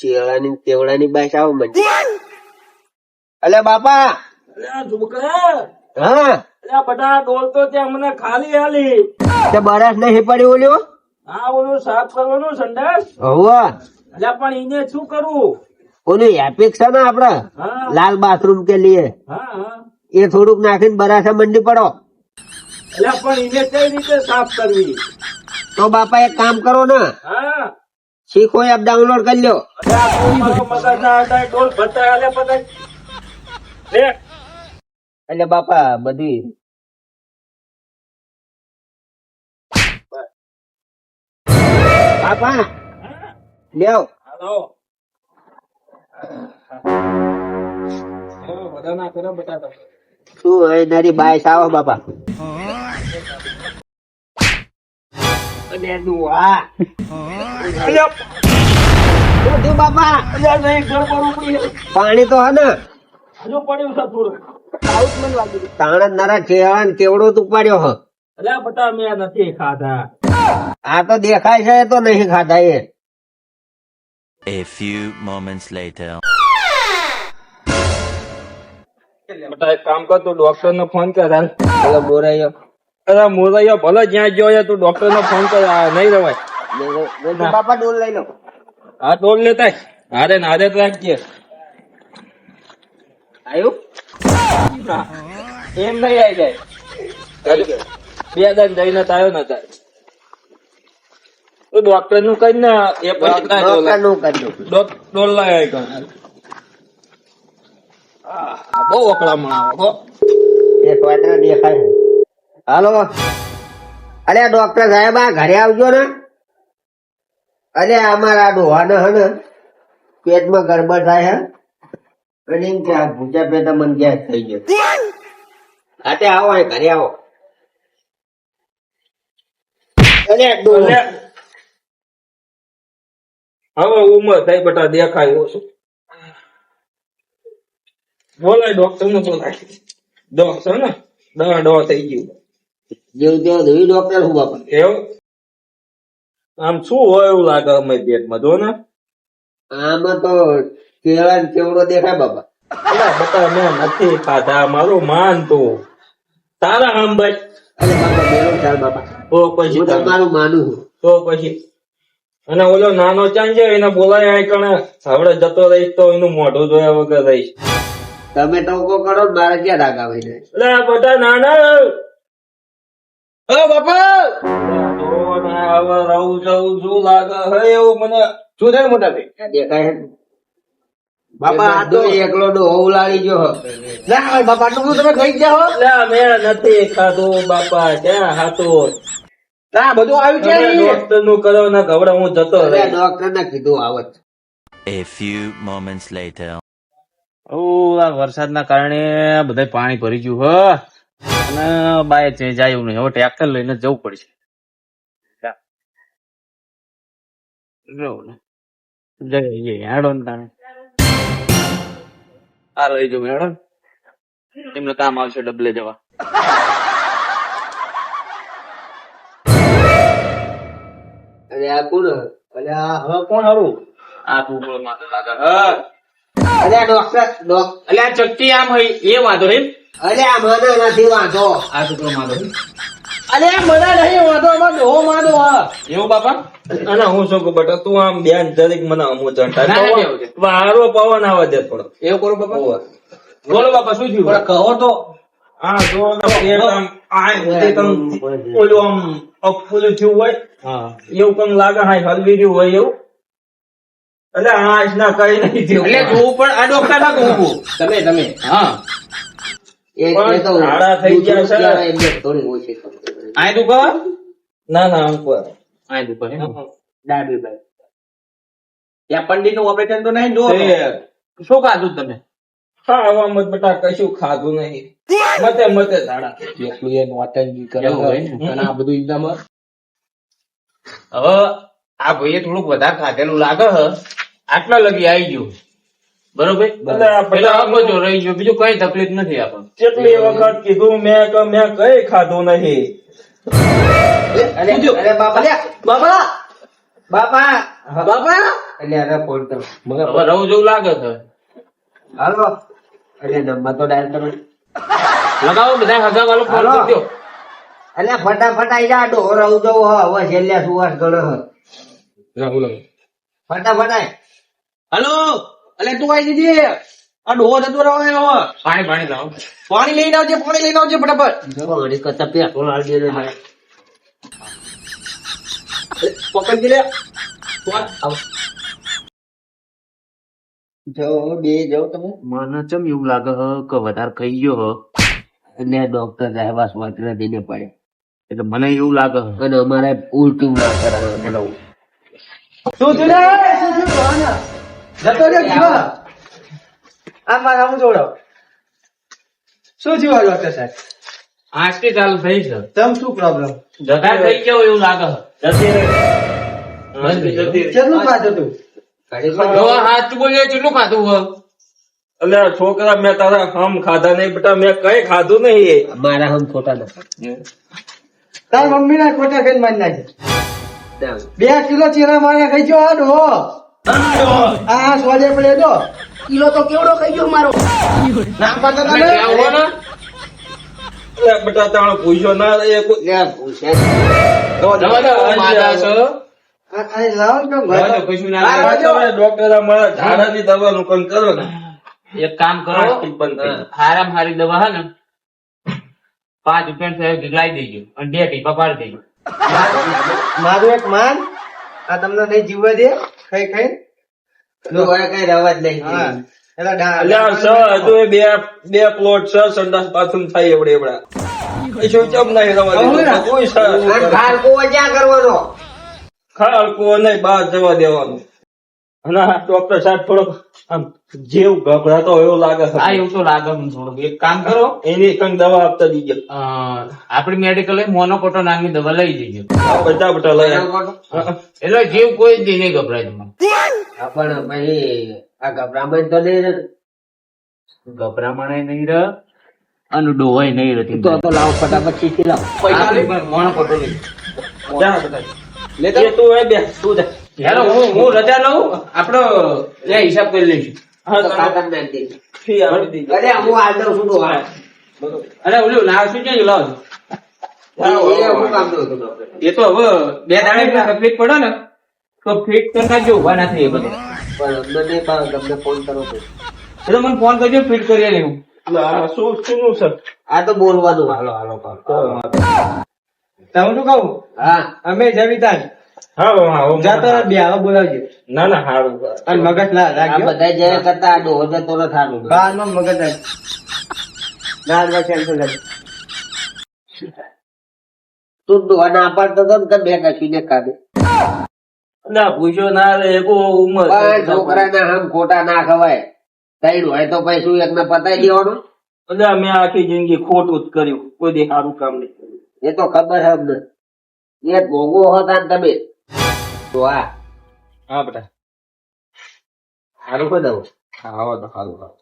શિયાળાની તેવડાની બાઈક આવો મને. અલે બાપા. હા બધા ડોલ તો ત્યાં મને ખાલી હાલી. તે બરસ નહીં પડ્યું ઓલ્યો. હા ઓલું સાફ કરવાનું સંડાસ. હોવા એટલે પણ એને શું કરવું? ઓલું એપિક છે ને આપડે હા લાલ બાથરૂમ કે લીએ હા હા. એ થોડુંક નાખીને બરાસા મંડી પડો. એટલે પણ એને કઈ રીતે સાફ કરવી? તો બાપા એક કામ કરો ને, હા શીખો એપ ડાઉનલોડ કરી લ્યો. ડોલ ભરતા હાલે પતા. એટલે બાપા બધી બાપા લ્યો. હાલો બધા ના કરો બતાતો. શું હોય નારી બાઈસ આવો બાપા. અને ડોહા. શું થયું બાપા? પાણી તો હે ને? હજુ પડ્યું છે થોડું. તાણ નરા કેળા ને કેવડો તું પાડ્યો હ. અલ્યા બટા મેં નથી ખાધા. આ તો દેખાય છે એ તો નહીં ખાધા એ. A few moments later. બટા એક કામ કર, તું ડોક્ટર ને ફોન કર હાલ. પેલો બોરાયો અરે મોરૈયો ભલે જ્યાં ગયો તું ડોક્ટર ને ફોન કર. આ નહીં રવાય. બાપા ડોલ લઈ લો. હા ટોલ લેતા હારે ને હારે જ રાખજે. આવ્યું એમ નહીં આવી જાય. બે દાન જઈને તાયો ને તાર તું ડોક્ટર નું કઈ ને એ પછી ડોક્ટર નું કર્યું. ડોલ લાય કર. બહુ ઓકળામણ આવે હો. એ સ્વેટર દેખાય છે. હાલો અરે ડોક્ટર સાહેબ આ ઘરે આવજો ને. અરે અમારા ડોહાને હે ને પેટમાં ગડબડ થાય હે અને એમ કે આ ભૂજા પેટા મને ગેસ થઈ ગયો. હાથે આવો અહીં ઘરે આવો. અરે ડોહા. હવે ઉંમર થઈ બટા દેખાય ઓછું. બોલાય ડોક્ટર ને બોલાય. ડોક્ટર ને ડો થઈ ગયું જેવું તેવું ધોઈ ડોક્ટર હું બાપા. એવું આમ શું હોય એવું લાગે અમે પેટમાં જો ને. આમાં તો કેળા ને કેવડો દેખાય બાપા. અલા બતા મેં નથી ખાધા મારું માન તું તારા આમ ભાઈ. અરે બાપા બેરો ચાલ બાપા. તો પછી હું તમારું માનું છું. તો પછી અને ઓલો નાનો ચાંદ છે એને બોલાય આ કણે હવે જતો રહીશ તો એનું મોઢું જોયા વગર રહીશ. તમે ટોકો કરો ને મારે ક્યાં ડાકા ભાઈ. એટલે બધા નાના બાપા હવે રહું જવું શું લાગે હે એવું મને શું થાય મોટા ભાઈ દેખાય છે બાપા. આ તો એકલો ડોહો ઉલાડી ગયો. ના બાપા આટલું બધું તમે ખાઈ ગયા હો. એટલે મેં નથી ખાધું બાપા ક્યાં હાથું. ના બધું આવ્યું છે ડોક્ટર નું કરો ને ગવડે હું જતો રહી. ડોક્ટર ને કીધું આવત. A few moments later. આ વરસાદના કારણે બધા પાણી ભરી ગયું હ અને બાય જાય એવું નહીં. હવે ટ્રેક્ટર લઈને જવું પડશે. હેડો ને તાણે આ લઈ જવું હેડો. એમને કામ આવશે ડબલે જવા. અરે આ કોણ? અરે આ હવે કોણ હારું? આ તું માથે લાગે. અરે આ ડોક્ટર એટલે આ ચક્કી આમ હોય એ વાંધો નહીં. અરે આ મને નથી વાંધો. આ છોકરો વાંધો નહીં. અરે આ મને નહીં વાંધો. અમારો ડોહો વાંધો. હા એવું બાપા. અને હું શું કહું બટા તું આમ બેન જરીક મને અમુ ના, ના, ચંટા એવું છે. વારો પવન આવે છે થોડો. એવું કરો બાપા. બોલો બાપા શું થયું? કહો તો. હા જો ને પેટ આમ આ રીતે તમ ઓલું આમ અફુલું થયું હોય હા એવું કમ લાગે હા હલવી રહ્યું હોય એવું. એટલે હા ના કઈ નહીં થયું. એટલે જોવું પણ આ ડોક્ટર ના કહું. તમે હા એ તો ઝાડા થઈ ગયા છે ને. એટલે થોડી ઓછી આ તું કહો. ના ના અંકુર આ તું કહે. ડાબી ભાઈ. ત્યાં પંડિત નું ઓપરેશન તો નહીં. શું ખાધું તમે? ખાવામાં બટા કશું ખાધું નહીં. મતે મતે ઝાડા. એટલું એ નોટંકી કરે હોય ને. અને આ બધું એકદમ હવે આ ભાઈએ થોડુંક વધારે ખાધેલું લાગે હ. આટલા લગી આવી ગયું બરોબર. એટલે આ પેલો બધા આગો જો રહી ગયો. બીજું કઈ તકલીફ નથી આપણને. કેટલી વખત કીધું મેં કે મેં કઈ ખાધું નહીં. અરે બાપા બાપા બાપા બાપા એટલે અરે ફોન કરો હવે રહું જેવું લાગે છે. હાલો એટલે નંબર તો ડાયલ કરો લગાવો બધા હગા વાળો ફોન હાલો. કરજો. એટલે ફટાફટ આઈ જા ડો રહું જવું હવે છેલ્લે સુવાસ ગણો ફટાફટ આય હલો અલે તું આવી દીધી આ ડોહો જતો રહ્યો હવે પાણી લાવો. પાણી લઈને આવજે ફટાફટ જો ઘડી કરતા પેટ્રોલ આલી દે ને. પકડજી લે જો બે જાવ તમે મને ચમ એવું લાગે છે કે વધારે ખાઈ ગયો છે. અને ડોક્ટર સાહેબ સ્વાત્ર દઈને પડે એટલે મને એવું લાગે છે. અને અમારે ઉલટું ના કરાવે બોલાવું શું થયું લે? શું થયું ડોહાને? જતો રહ્યો જીવા આ મારા હું જોડો શું થયું આ ડોક્ટર સાહેબ આજથી ચાલુ થઈ છે. તમ શું પ્રોબ્લેમ વધારે ખાઈ ગયો એવું લાગે છે. કેટલું ખાધું તું જો હાથ બોલ્યો કેટલું ખાધું હોય? એટલે છોકરા મેં તારા હમ ખાધા નહીં બેટા, મેં કઈ ખાધું નહીં. મારા હમ ખોટા નથી તાર મમ્મી ના ખોટા ખાઈને મારી નાખી 2 કિલો ચીરા મારે ખાઈ ગયો આ ડોહો આ સ્વાદે પડે જો કિલો તો કેવડો ખાઈ ગયો મારો. ના પાડતા તમે તને ત્યાં હો ને? એટલે બેટા તારો પૂછ્યો ના એ કોઈ- લે પૂછે જવા દો, માદા છો. આ લાવો ને કેમ જવા દો, ઘર કશું ના આ લાગે. તમે ડોક્ટર અમારા ઝાડાની દવાનું કામ કરો ને. એક કામ કરો, પ્લાસ્ટિક બંધ થઈ ગયું. હારામાં હારી દવા હે ને 5 રૂપિયા સાહેબ ગીગલાઈ દેજો અને 2 ટીપા પાડી દેજો. મારું એક માન આ તમને નહીં જીવવા દે ખાઈ ખાઈ તું હવે કઈ રવા જ નહીં હા એલા એટલે આ હજુ એ બે પ્લોટ છે, સંડાસ બાથરૂમ થાય એવડે એવડા. એ શું ચમ નહીં રવા દીધું? કોઈ છે. અને ખાલકો ક્યાં કરવાનો ખાલકો નહીં, બહાર જવા દેવાનું. અને આ ડોક્ટર સાહેબ થોડોક આમ જીવ ગભરાતો હોય એવું લાગે છે. હા એવું તો લાગે મને થોડું. એક કામ કરો, એની કંઈક દવા આપતા દીજો. આપડી મેડિકલ મોનોકોટો નામની દવા લઈ જજો. આ બધા લઈ આવો. એટલે જીવ કોઈ જ નહીં ગભરાય તમને. હા, પણ ભાઈ આ ગભરામણ તો નહીં ને. ગભરામણ નહીં રહે અને ડોવાય નહીં રહેતી. તો લાવો ફટાફટ શીખી લાવો મોનોકોટો લઈ જા બધા. એ તું એ બે તું જા. હેલો, હું રજા લઉં. આપડો હિસાબ કરી લઈશું. હા, તો તમે કાકા નાખી દેજો. ફી આપી દીધી. અરે હું આ દઉં છું તો હા. અરે ઓલું લાવ શું છે લાવ. એ હું કામ દઉં છું ડોક્ટર. એ તો હવે 2 દાડે તકલીફ પડે ને તો ફિટ કરી નાખજો, ઉભા ના થઈ બધે. પણ અમને નહીં ભાવે, તમને ફોન કરવો પડે. એટલે મને ફોન કરજો, ફિટ કરી લેવું. એટલે આ શું છે? આ તો બોલવાનું હાલો હાલો હાલો. તમે શું કહું હા અમે જમીતા હા હા જાતો બે આવો બોલાવજો ના ના હારું. અને મગજ ના આ રાખજો બધા જયા કરતા આ ડોહો જતો ન થાતું. બાર માં મગજ રાખ ના ના ટેન્શન નથી તું ડોહા ના પાડતો હતો ને તો બે કસીને કાઢે. ના પૂછ્યો ના રે એકો ઉંમર. પણ છોકરાના આમ ખોટા ના ખવાય. તૈણ હોય તો પછી શું એકને પતાઈ દેવાનું? એટલે મેં આખી જિંદગી ખોટું જ કર્યું, કોઈ દી સારું કામ નહીં કર્યું. એ તો ખબર છે અમને. એ ભોગવો હતા ને તમે તો હા બેટા. સારું કહી દઉં. આવો તો સારું સારું.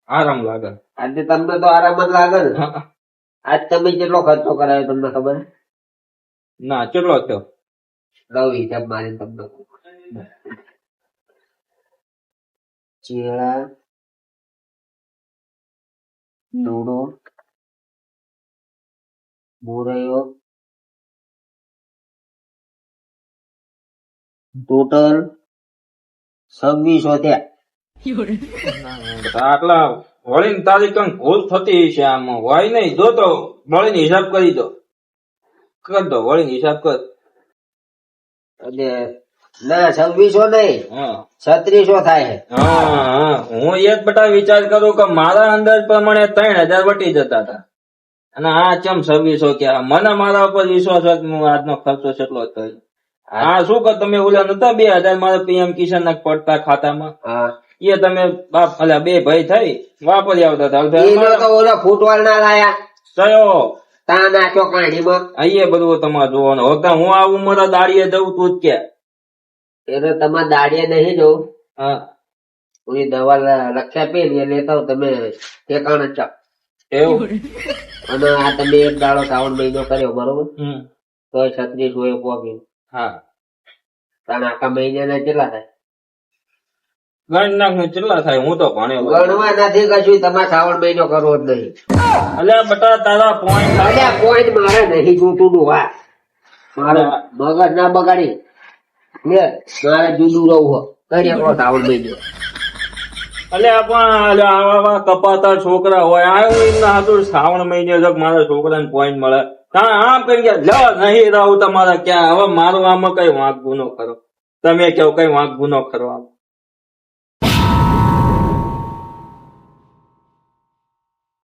આરામ લાગે. આજે તમને તો આરામ જ લાગે ને. હા. આજ તમે કેટલો ખર્ચો કરાયો તમને ખબર? ના કેટલો થયો? રવ હિસાબ મારી તમને ચેળા ડોડો મોરૈયો ટોટલ 2600 થયા. આટલા વળીને તારી કંઈક ભૂલ થતી છે આમાં. હોય નહીં જો તો વળીને હિસાબ કરી દો. કર દો વળીને હિસાબ કર. અને ના 2600 નહીં હા 3600 થાય છે. હા હા હું એ જ બેટા વિચાર કરું કે મારા અંદાજ પ્રમાણે 3000 વટી જતા હતા અને આ ચમ 2600 ક્યાં. મને મારા ઉપર વિશ્વાસ હતો કે હું આજનો ખર્ચો કેટલો થયો. હા શું કર તમે ઓલા નતા 2000 મારા પીએમ કિસાન ના પડતા ખાતામાં હા એ તમે બાપ અલ્યા બે ભાઈ થઈ વાપરી આવતા હતા. એનો તો ઓલો ફૂટવાળ ના લાયા કયો તા નાખ્યો કાઢીમાં. અહીંયા બધું તમારે જોવાનું. હવે હું આ ઉંમરે દાડીએ જવું તું જ કે. એને તમારે દાડીએ નહીં જવું. હા ઓલી દવા લખ્યા પેલી એ લેતા આવો તમે ઠેકાણે ચાપ. એવું. અને આ તમે એક દાડો શ્રાવણ મહિનો કર્યો બરોબર હમ તો 3600 એ પોગ્યું. હા તાણ આખા મહિનાના કેટલા થાય? ગણ નાખ ને કેટલા થાય હું તો ભણેલો ગણવા નથી કશું, તમારે શ્રાવણ મહિનો કરવો જ નહીં. અલ્યા બટા તારા પોઈન્ટ અલ્યા પોઈન્ટ મારે નહીં જોતું ડોહા, મારે મગજ ના બગાડી લે, મારે જુદું રહું હો કરી આપણો શ્રાવણ મહિનો. અલ્યા પણ અલ્યા આવા કપાતા છોકરા હોય આવ્યું એમના હાથું શ્રાવણ મહિને જો મારા છોકરાને પોઈન્ટ મળે આમ કરી ગયા નહીં રહું તમારા ક્યાં હવે મારું આમાં કઈ વાંક ગુનો કરો તમે કેવો કઈ વાંક ગુનો કરો આમ